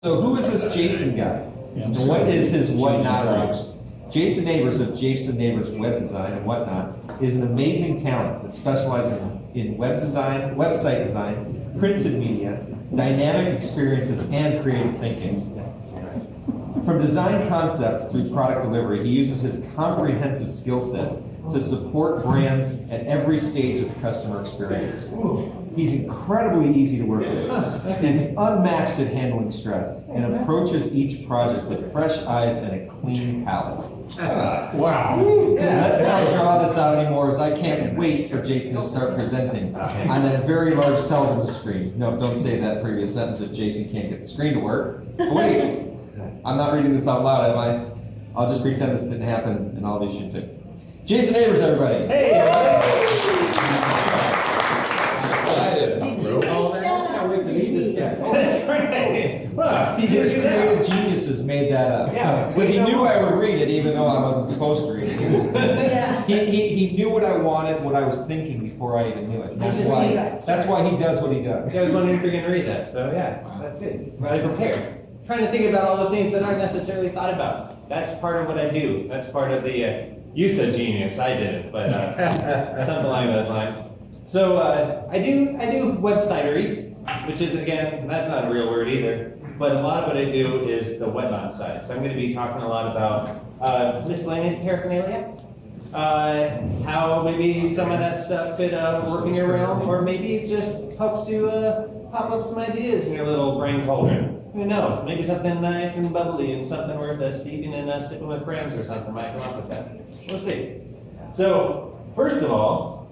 So who is this Jason guy? And what is his whatnot? Jason Neighbors of Jason Neighbors Web Design and Whatnot is an amazing talent that specializes in web design, website design, printed media, dynamic experiences, and creative thinking. From design concept through product delivery, he uses his comprehensive skill set to support brands at every stage of the customer experience. He's incredibly easy to work with. He's unmatched at handling stress and approaches each project with fresh eyes and a clean palette. Wow. Yeah, let's not draw this out anymore, as I can't wait for Jason to start presenting on that very large television screen. No, don't say that previous sentence if Jason can't get the screen to work. But wait, I'm not reading this out loud, am I? I'll just pretend this didn't happen, and all of you should too. Jason Neighbors, everybody. Hey! Excited. Can't wait to meet this guy. That's great. Well, His creative geniuses made that up. Yeah. Because he knew I would read it, even though I wasn't supposed to read it. He knew what I wanted, what I was thinking before I even knew it. That's why he does what he does. I was wondering if you're going to read that, so yeah, that's good. Well, prepared. Trying to think about all the things that aren't necessarily thought about. That's part of what I do. That's part of the, you said genius, I didn't, but something along those lines. So I do websitery, which is, again, that's not a real word either, but a lot of what I do is the whatnot side. So I'm going to be talking a lot about miscellaneous paraphernalia, how maybe some of that stuff could work in your realm, or maybe it just helps to pop up some ideas in your little brain cauldron. Who knows? Maybe something nice and bubbly and something worth steeping and sipping with friends or something might come up with that. We'll see. So, first of all,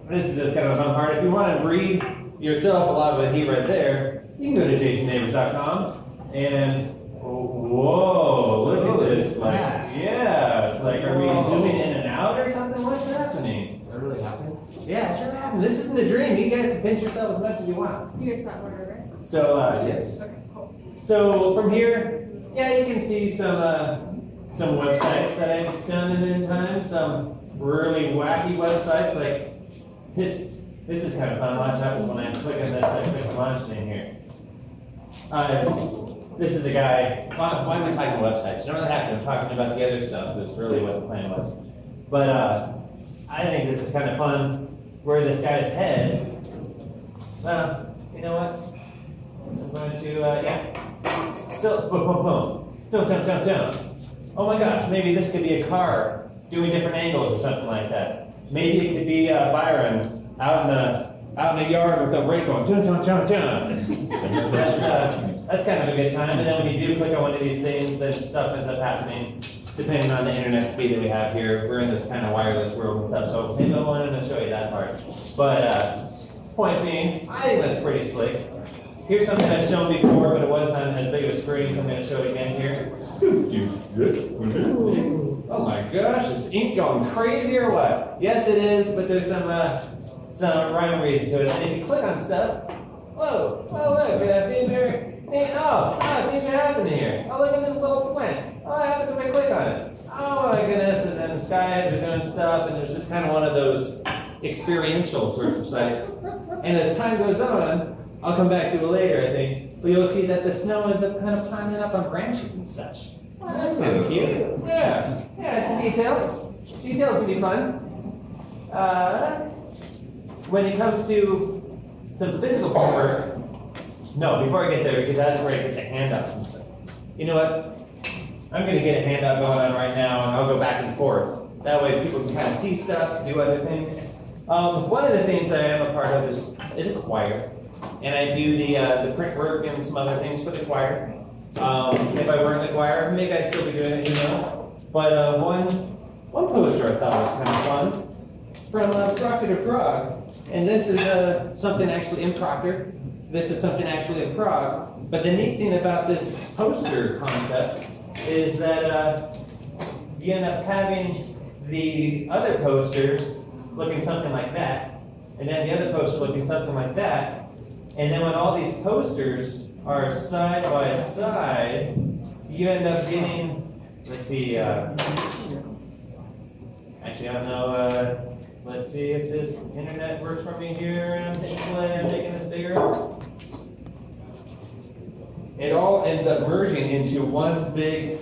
this is just kind of a fun part. If you want to read yourself a lot of what he read there, you can go to jasonneighbors.com and whoa, look at this. Like, yeah, it's like, are we zooming in and out or something? What's happening? Is that really happening? Yeah, it's really happening. This isn't a dream. You guys can pinch yourself as much as you want. You guys not order, right? So, yes. Okay, cool. So from here, yeah, you can see some websites that I've done in time. Some really wacky websites like this. This is kind of fun. Watch out when I click on this. I click launch thing here. This is a guy. Why am I talking websites? You know what happened? I'm talking about the other stuff. That's really what the plan was. But I think this is kind of fun. Where this guy's head. Well, you know what? I'm going to, yeah. So, boom, boom, boom. Jump. Oh my gosh, maybe this could be a car doing different angles or something like that. Maybe it could be Byron out in the yard with a rake going, That's kind of a good time. And then when you do click on one of these things, then stuff ends up happening depending on the internet speed that we have here. We're in this kind of wireless world and stuff, so maybe I wanted to show you that part. But point being, I think that's pretty slick. Here's something I've shown before, but it wasn't on as big of a screen, so I'm going to show it again here. Oh my gosh, is ink going crazy or what? Yes, it is, but there's some rhyme and reason to it. And if you click on stuff, whoa, look, things are happening here. Oh, look at this little plant. Oh, what happens when I click on it? Oh my goodness, and then the skies are doing stuff, and there's just kind of one of those experiential sorts of sites. And as time goes on, I'll come back to it later, I think, but you'll see that the snow ends up kind of climbing up on branches and such. Oh, that's kind of cute. Yeah, it's a detail. Details can be fun. When it comes to some physical homework, no, before I get there, because that's where I get the handouts and stuff. You know what? I'm going to get a handout going on right now, and I'll go back and forth. That way people can kind of see stuff, do other things. One of the things I am a part of is a choir. And I do the print work and some other things for the choir. If I weren't in the choir, maybe I'd still be doing it, who knows. But one poster I thought was kind of fun from Proctor to Frog. And this is something actually in Proctor. This is something actually in Prague. But the neat thing about this poster concept is that you end up having the other poster looking something like that, and then the other poster looking something like that. And then when all these posters are side by side, you end up getting, let's see, actually I don't know, let's see if this internet works for me here. I'm hitting play, I'm making this bigger. it all ends up merging into one big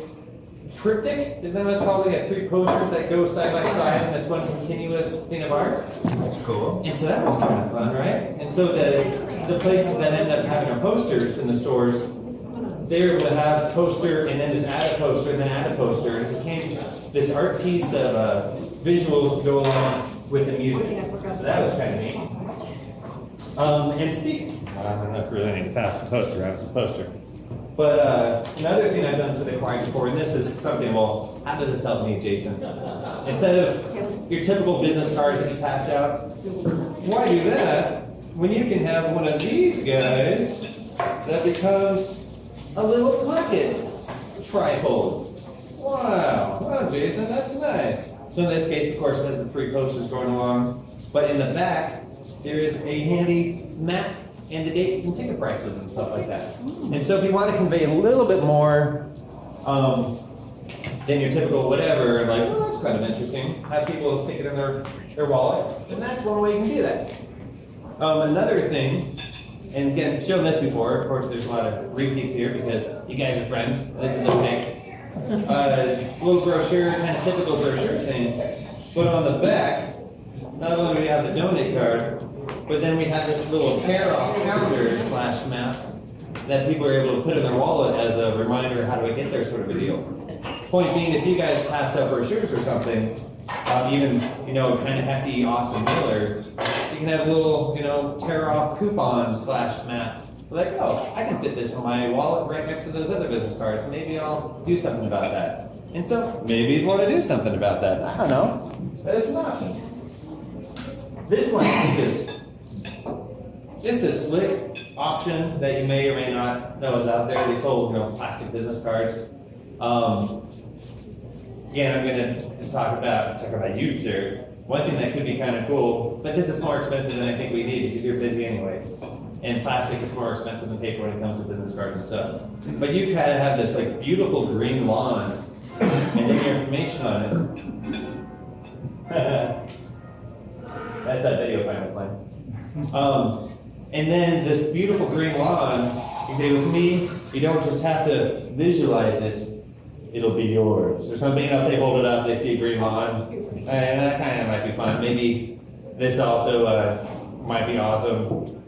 triptych. Isn't that what it's called? We have 3 posters that go side by side in this one continuous thing of art. That's cool. And so that was kind of fun, right? And so the places that end up having our posters in the stores, they were able to have a poster and then just add a poster and then add a poster. And it became this art piece of visuals to go along with the music. So that was kind of neat. And speaking, I don't know if we really need to pass the poster out as a poster. But another thing I've done for the client before, and this is something, well, how does this help me, Jason? Instead of your typical business cards that you pass out, why do that when you can have one of these guys that becomes a little pocket trifold? Wow, wow, Jason, that's nice. So in this case, of course, it has the 3 posters going along, but in the back, there is a handy map and the dates and ticket prices and stuff like that. And so if you want to convey a little bit more than your typical whatever, like, oh, that's kind of interesting, have people stick it in their wallet, then that's one way you can do that. Another thing, and again, shown this before, of course there's a lot of repeats here because you guys are friends, this is okay. Little brochure, kind of typical brochure thing, but on the back, not only do we have the donate card, but then we have this little tear-off calendar / map that people are able to put in their wallet as a reminder, how do I get there, sort of a deal. Point being, if you guys pass out brochures or something, even, kind of hefty, awesome mailer, you can have a little, tear-off coupon / map. Like, oh, I can fit this in my wallet right next to those other business cards. Maybe I'll do something about that. And so, maybe you want to do something about that. I don't know, but it's an option. This one I think is just a slick option that you may or may not know is out there. These old, plastic business cards. Again, I'm going to talk about you, sir. One thing that could be kind of cool, but this is more expensive than I think we need because you're busy anyways. And plastic is more expensive than paper when it comes to business cards and stuff. But you've had to have this like beautiful green lawn and then your information on it. That's that video finally playing. And then this beautiful green lawn, you say with me, you don't just have to visualize it, it'll be yours. Or something, if they hold it up, they see a green lawn. And that kind of might be fun. Maybe this also might be awesome.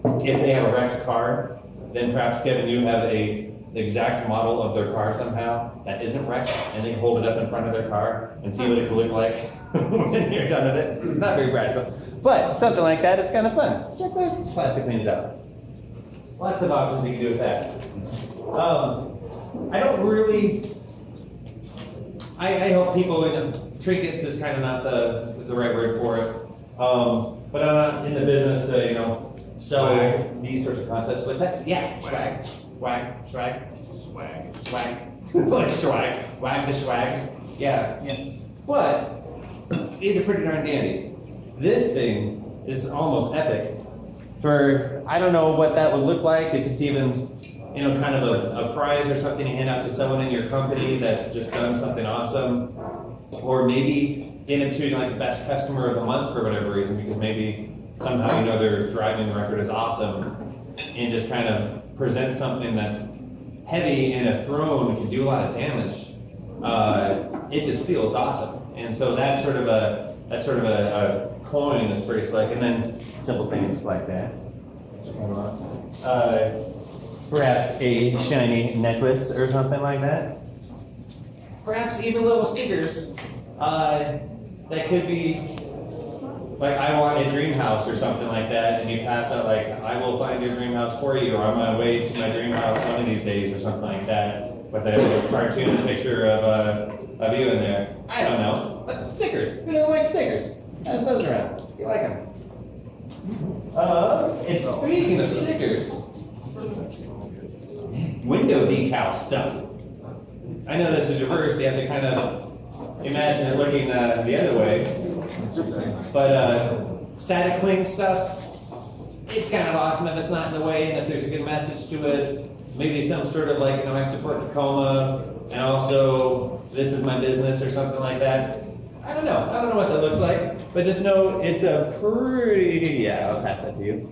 If they have a wrecked car, then perhaps Kevin, you have the exact model of their car somehow that isn't wrecked, and they hold it up in front of their car and see what it could look like when you're done with it. Not very practical, but something like that is kind of fun. Check those plastic things out. Lots of options you can do with that. I don't really. I help people. Trinkets is kind of not the right word for it. But I'm not in the business to sell these sorts of concepts. What's that? Yeah, swag. Swag. Like swag. Wag the swag. Yeah. But these are pretty darn dandy. This thing is almost epic. I don't know what that would look like, if it's even, kind of a prize or something you hand out to someone in your company that's just done something awesome. Or maybe end up choosing like the best customer of the month for whatever reason, because maybe somehow their driving record is awesome, and just kind of present something that's heavy and a throne can do a lot of damage. It just feels awesome, and so that's sort of a coin is pretty slick, and then simple things like that. Perhaps a shiny necklace or something like that. Perhaps even little stickers that could be. Like, I want a dream house or something like that, and you pass out like, I will find your dream house for you, or I'm on my way to my dream house one of these days, or something like that, with a cartoon picture of you in there. I don't know, but stickers. Who doesn't like stickers? Pass those around. You like them. And speaking of stickers, window decal stuff. I know this is reversed, you have to kind of imagine it looking the other way. But static cling stuff, it's kind of awesome if it's not in the way and if there's a good message to it. Maybe some sort of like, I support Tacoma, and also this is my business or something like that. I don't know what that looks like, but just know it's a pretty, I'll pass that to you.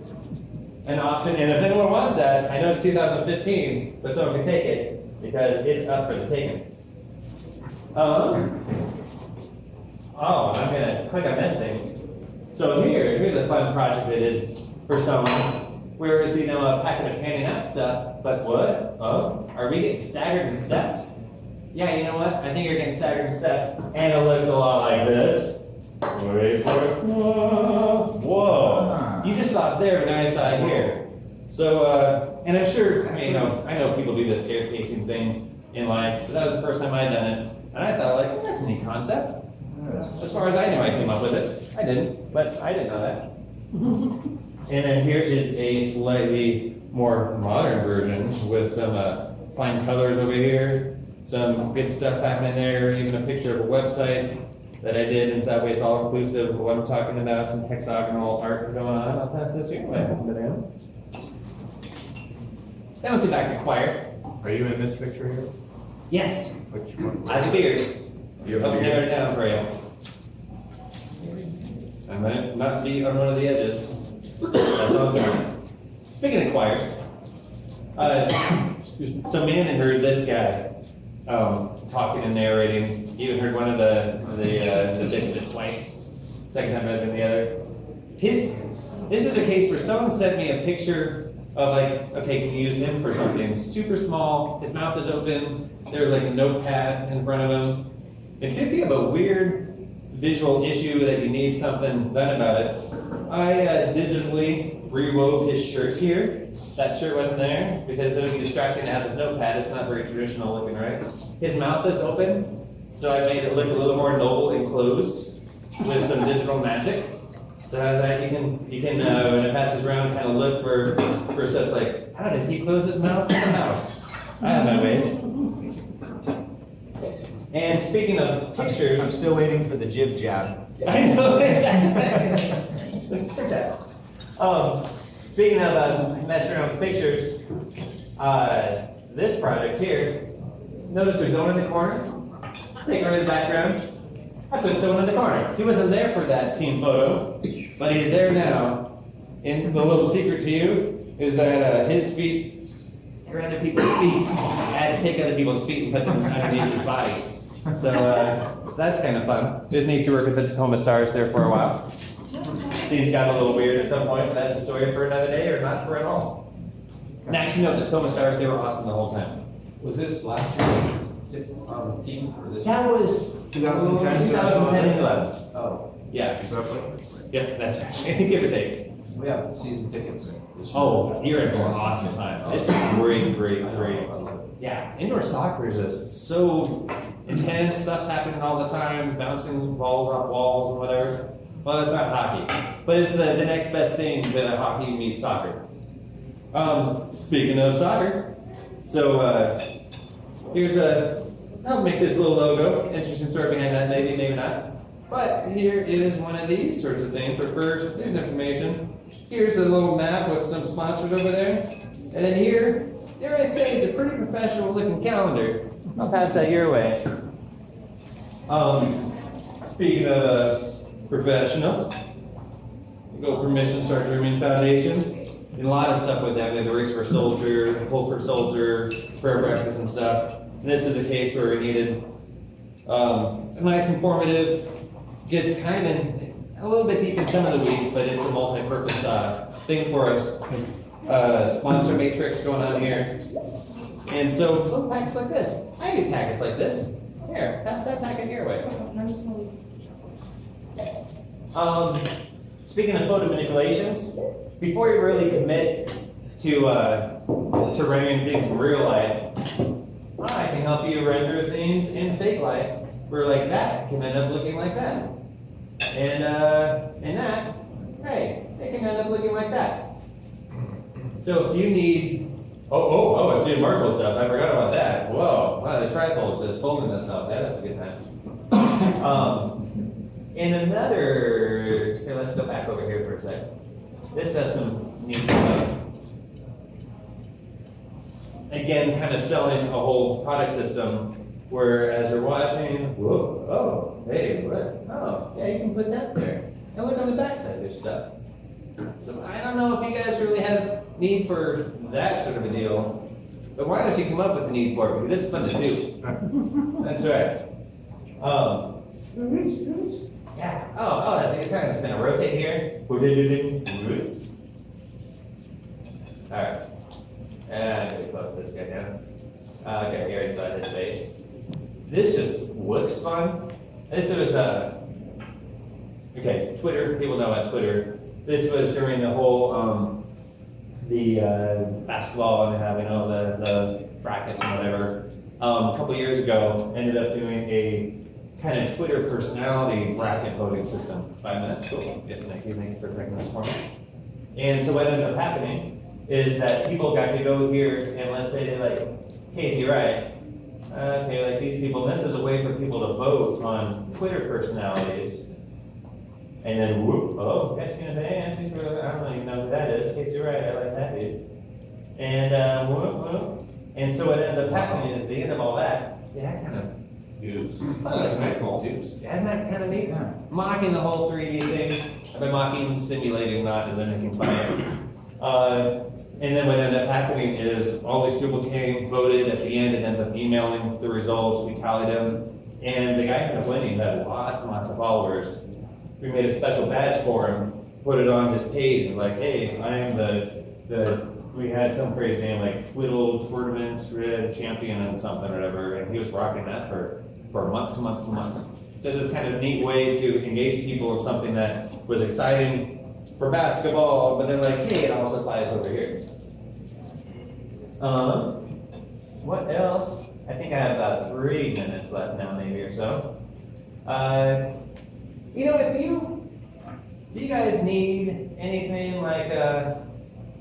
an option, and if anyone wants that, I know it's 2015, but someone can take it because it's up for the taking. Oh, I'm gonna click on this thing. So here's a fun project I did for someone. Where is, a packet of handing out stuff, but what? Oh, are we getting staggered and stepped? Yeah, you know what? I think you're getting staggered and stepped, and it looks a lot like this. Wait for it. Whoa. You just saw it there, but now you saw it here. So, and I'm sure, I know people do this staircasing thing in life, but that was the first time I'd done it. And I thought, like, that's a neat concept. As far as I knew, I came up with it. I didn't, but I didn't know that. And then here is a slightly more modern version with some fine colors over here, some good stuff happening there, even a picture of a website that I did, and that way it's all inclusive of what I'm talking about, some hexagonal art going on. I'll pass this your way. Now let's get back to choir. Are you in this picture here? Yes, Which one? I have a beard. You have I'll a narrow beard? it down for you. I might not be on one of the edges. That's all I'm doing. Speaking of choirs, some man had heard this guy talking and narrating. He even heard one of the bits of it twice. Second time I've been the other. This is a case where someone sent me a picture of like, okay, can you use him for something super small? His mouth is open. There's like a notepad in front of him. And see if you have a weird visual issue that you need something done about it. I digitally rewove his shirt here. That shirt wasn't there because it would be distracting to have this notepad. It's not very traditional looking, right? His mouth is open, so I made it look a little more noble and closed with some digital magic. So how's that? You can when it passes around, kind of look for such like, how did he close his mouth in the house? I have my ways. And speaking of pictures, I'm still waiting for the jib jab. I know that's right. Speaking of messing around with pictures, this project here, notice there's no one in the corner. Take away the background. I put someone in the corner. He wasn't there for that team photo, but he's there now. And the little secret to you is that his feet are other people's feet. I had to take other people's feet and put them underneath his body. So that's kind of fun. Just need to work with the Tacoma Stars there for a while. Things got a little weird at some point, but that's a story for another day or not for at all. And actually, no, the Tacoma Stars, they were awesome the whole time. Was this last year on the team or this? That was 2010 and 11. Oh, Yeah, yeah, that's right. Give or take. we have season tickets. this year. Oh, you're in for an awesome time. It's great, great, I great. love it. Yeah, indoor soccer is just so intense. Stuff's happening all the time, bouncing balls off walls and whatever. Well, it's not hockey, but it's the next best thing to hockey meets soccer. Speaking of soccer, so here's I'll make this little logo. Interesting story behind that, maybe, maybe not. But here is one of these sorts of things. For first, there's information. Here's a little map with some sponsors over there. And then here, dare I say, is a pretty professional looking calendar. I'll pass that your way. Speaking of professional, we go Permission Start Dreaming Foundation. And a lot of stuff with them, like the Race for a Soldier, Hope for a Soldier, prayer breakfast and stuff. And this is a case where we needed a nice informative, gets kind of a little bit deep in some of the weeds, but it's a multi-purpose thing for us. Sponsor matrix going on here. And so little packets like this. I get packets like this. Here, pass that packet your way. Speaking of photo manipulations, before you really commit to rendering things in real life, I can help you render things in fake life where like that can end up looking like that. And that, hey, it can end up looking like that. So if you need, I see Marco's stuff. I forgot about that. Whoa, wow, the trifold just folding itself. Yeah, that's a good time. In another, here, let's go back over here for a second. This has some neat stuff. Again, kind of selling a whole product system where as you're watching, whoa, oh, hey, what? Oh, yeah, you can put that there. And look on the backside, there's stuff. So I don't know if you guys really have need for that sort of a deal, but why don't you come up with the need for it, because it's fun to do. That's right. Yeah, oh, that's a good time. It's gonna rotate here. Alright. And get close this guy down. Okay, here inside his face. This just looks fun. This was okay, Twitter, people know about Twitter. This was during the whole the basketball and having all the brackets and whatever. A couple years ago, ended up doing a kind of Twitter personality bracket voting system. 5 minutes, cool. Yeah, thank you for bringing this for me. And so what ends up happening is that people got to go here and let's say they like Casey Wright. Okay, like these people, this is a way for people to vote on Twitter personalities. And then whoop, oh, catch me in the hand. I don't even know who that is. Casey Wright, I like that dude. And whoop. And so what ends up happening is the end of all that, yeah, kind of It's fun, that's pretty cool. isn't that kind of neat? Mocking the whole 3D thing. I've been mocking, simulating, not as anything fun. And then what ended up happening is all these people came, voted. At the end, it ends up emailing the results. We tallied them, and the guy ended up winning. Had lots and lots of followers. We made a special badge for him, put it on his page. It was like, hey, I am the. We had some crazy name like Twiddle Tournaments Red Champion and something or whatever, and he was rocking that for months and months and months. So just kind of a neat way to engage people in something that was exciting for basketball, but then like, hey, it also applies over here. What else? I think I have about 3 minutes left now, maybe or so. You know, if you guys need anything like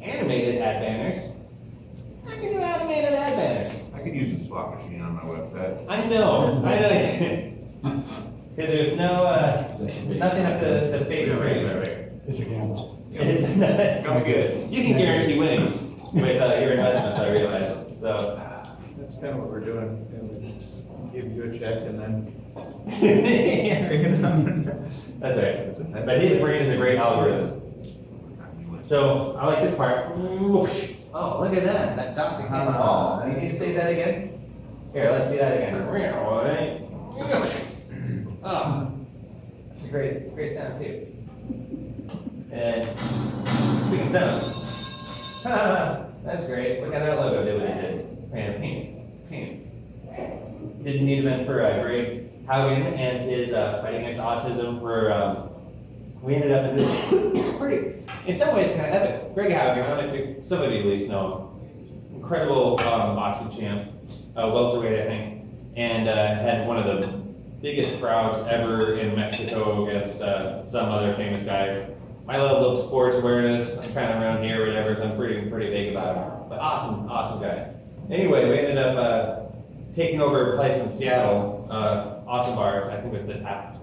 animated ad banners, I can do animated ad banners. I could use a slot machine on my website. I know, because there's no, nothing up the big rate. It's a gamble. It's Gonna get it. You can guarantee winnings with your investments, I realize, so. That's kind of what we're doing. Give you a check and then. That's right, but his brain is a great algorithm. So, I like this part. Whoosh. Oh, look at that Dr. King ball. You need to say that again? Here, let's see that again. Oh, that's a great sound too. And speaking of sound, that's great. Look at that logo, did what it did. And ping. Did a neat event for Greg Haugen and his fighting against autism where we ended up in this, it's pretty, in some ways kind of epic. Greg Haugen, I don't know if some of you at least know him. Incredible boxing champ, welterweight I think, and had one of the biggest crowds ever in Mexico against some other famous guy. My level of sports awareness, I'm kind of around here or whatever, so I'm pretty big about it. But awesome guy. Anyway, we ended up taking over a place in Seattle, awesome bar, I think it was the Tap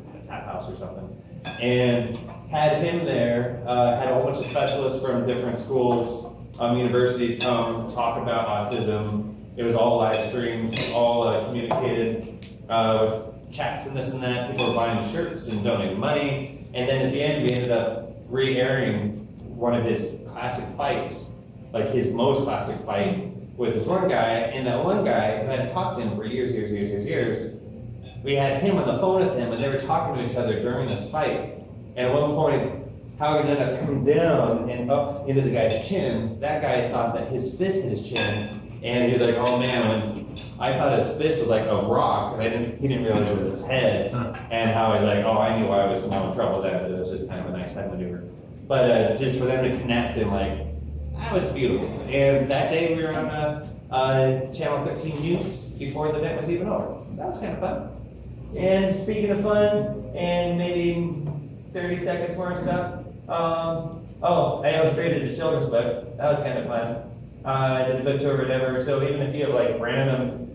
House or something. And had him there, had a whole bunch of specialists from different schools, universities come talk about autism. It was all live streamed, all communicated, chats and this and that. People were buying shirts and donating money. And then at the end, we ended up re-airing one of his classic fights, like his most classic fight with this one guy. And that one guy who had talked to him for years, we had him on the phone with him, and they were talking to each other during this fight. And at one point, Haugen ended up coming down and up into the guy's chin. That guy thought that his fist hit his chin, and he was like, "Oh man!" When I thought his fist was like a rock, he didn't realize it was his head. And how he's like, "Oh, I knew I was somehow in trouble there." It was just kind of a nice head maneuver. But just for them to connect and like, that was beautiful. And that day we were on Channel 13 News before the event was even over. That was kind of fun. And speaking of fun, and maybe 30 seconds more stuff. I illustrated a children's book. That was kind of fun. I did a book tour or whatever. So even if you have like random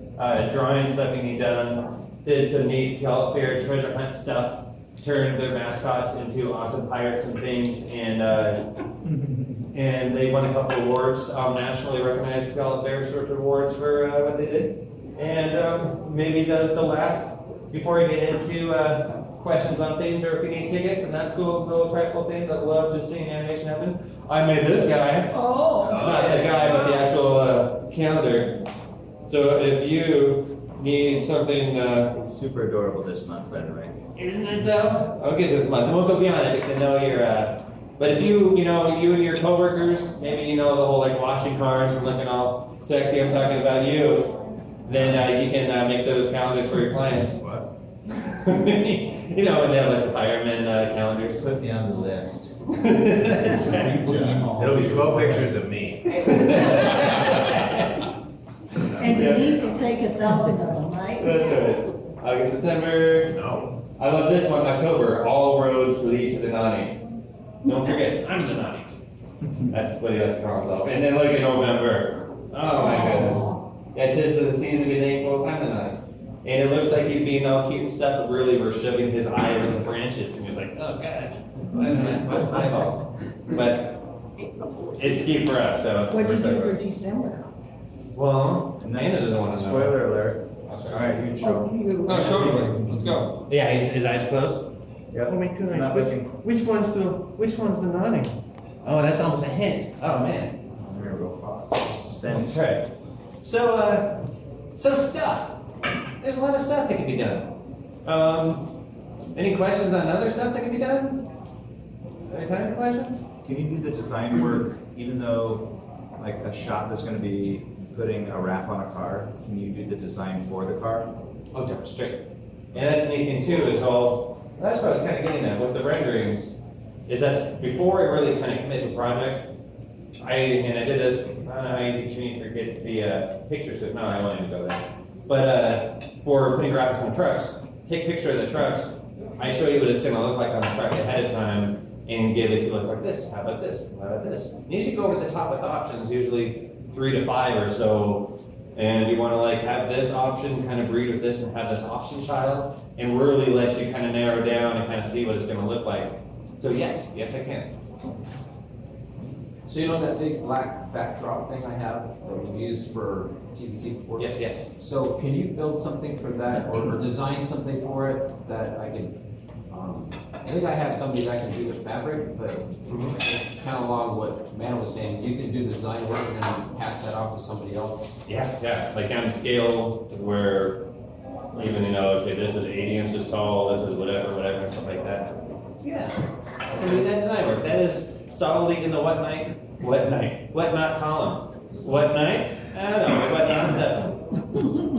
drawing stuff you need done, did some neat Puyallup Fair treasure hunt stuff, turned their mascots into awesome pirates and things, and they won a couple awards, nationally recognized Puyallup Fair sort of awards for what they did. And maybe the last, before we get into questions on things, or if you need tickets, and that's cool, little practical things. I love just seeing animation happen. I made this guy. Oh. Not the guy, but the actual calendar. So if you need something, He's super adorable this month, by the way. isn't it though? I'll get to this month. I won't go beyond it because I know you're. But if you and your coworkers, maybe you know the whole like watching cars and looking all sexy. I'm talking about you. Then you can make those calendars for your clients. What? And they have like the fireman calendars. Put me on the list. It'll be 12 pictures of me. And Denise will take 1,000 of them, right? That's right. August, September. No. I love this one, October. All roads lead to the Nani. Don't forget, I'm the Nani. That's what he likes to call himself. And then look at November. Oh my goodness. It says the season to be thankful, I'm the Nani. And it looks like he's being all cute and stuff, but really we're shoving his eyes in the branches. And he's like, oh God, what's my eyeballs? But it's cute for us, so. What'd you we're do so- for December? Well, Amanda doesn't want to know. Spoiler alert. I'll show All you. right, you show. You- Oh, show me, let's go. Yeah, his eyes closed. Yep. Oh my goodness, Not looking. which one's the Nani? Oh, that's almost a hint. Oh man. I'm gonna go far. Suspense. That's right. So stuff. There's a lot of stuff that can be done. Any questions on other stuff that can be done? Any time for questions? Can you do the design work, even though, like, a shop that's gonna be putting a wrap on a car, can you do the design for the car? Oh, darn straight. And that's the neat thing too, is that's what I was kind of getting at with the renderings, is that's before I really kind of commit to a project, I did this, I don't know how easy it can to get the pictures, no, I wanted to go there. But for putting graphics on trucks, take a picture of the trucks, I show you what it's gonna look like on the truck ahead of time, and give it to look like this, how about this, how about this? And you should go over the top with options, usually 3 to 5 or so, and you wanna like have this option kind of breed with this and have this option child, and really let you kind of narrow down and kind of see what it's gonna look like. So yes, I can. So you know that big black backdrop thing I have that we use for TVC before? Yes. So can you build something for that or design something for it that I can, I think I have somebody that can do the fabric, but it's kind of along what Man was saying. You can do the design work and then pass that off to somebody else. Yeah, like on scale to where even, okay, this is 80 inches tall, this is whatever, and stuff like that. So yeah, I can do that design work. That is solidly in the what not column. What night? I don't know, what not definitely.